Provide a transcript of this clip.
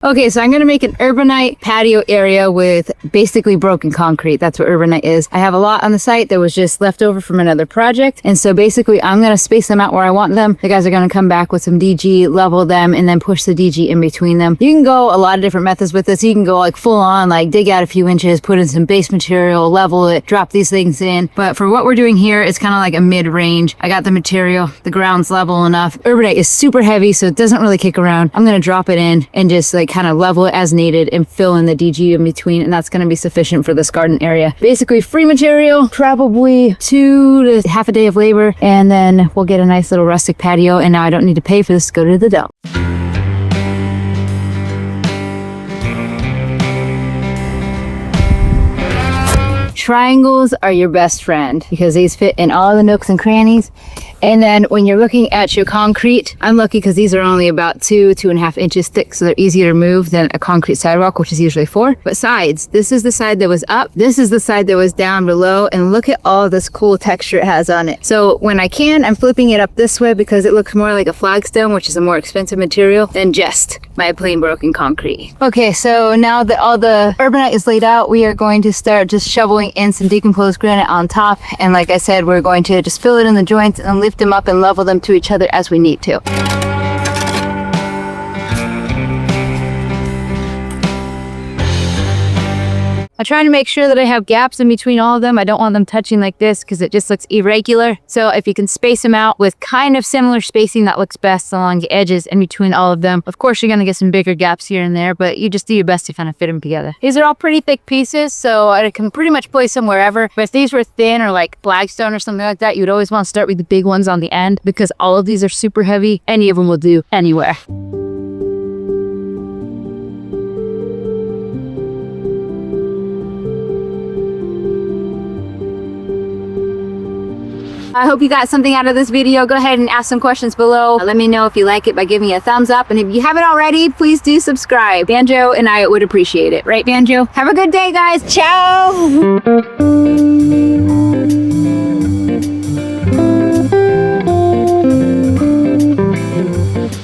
Okay, so I'm gonna make an Urbanite patio area with basically broken concrete. That's what Urbanite is. I have a lot on the site that was just left over from another project. And so basically I'm gonna space them out where I want them. The guys are gonna come back with some DG, level them, and then push the DG in between them. You can go a lot of different methods with this. You can go like full on, like dig out a few inches, put in some base material, level it, drop these things in. But for what we're doing here, it's kind of like a mid-range. I got the material, the ground's level enough. Urbanite is super heavy, so it doesn't really kick around. I'm gonna drop it in and just like kind of level it as needed and fill in the DG in between, and that's going to be sufficient for this garden area. Basically free material, probably 2 to half a day of labor, and then we'll get a nice little rustic patio, and now I don't need to pay for this to go to the dump. Triangles are your best friend because these fit in all the nooks and crannies. And then when you're looking at your concrete, I'm lucky because these are only about 2.5 inches thick, so they're easier to move than a concrete sidewalk, which is usually 4. But sides, this is the side that was up, this is the side that was down below, and look at all this cool texture it has on it. So when I can, I'm flipping it up this way because it looks more like a flagstone, which is a more expensive material than just my plain broken concrete. Okay, so now that all the Urbanite is laid out, we are going to start just shoveling in some decomposed granite on top. And like I said, we're going to just fill it in the joints and lift them up and level them to each other as we need to. I try to make sure that I have gaps in between all of them. I don't want them touching like this because it just looks irregular. So if you can space them out with kind of similar spacing, that looks best along the edges in between all of them. Of course, you're going to get some bigger gaps here and there, but you just do your best to kind of fit them together. These are all pretty thick pieces, so I can pretty much place them wherever. But if these were thin or like flagstone or something like that, you'd always want to start with the big ones on the end because all of these are super heavy. Any of them will do anywhere. I hope you got something out of this video. Go ahead and ask some questions below. Let me know if you like it by giving me a thumbs up. And if you haven't already, please do subscribe. Banjo and I would appreciate it. Right, Banjo? Have a good day, guys. Ciao!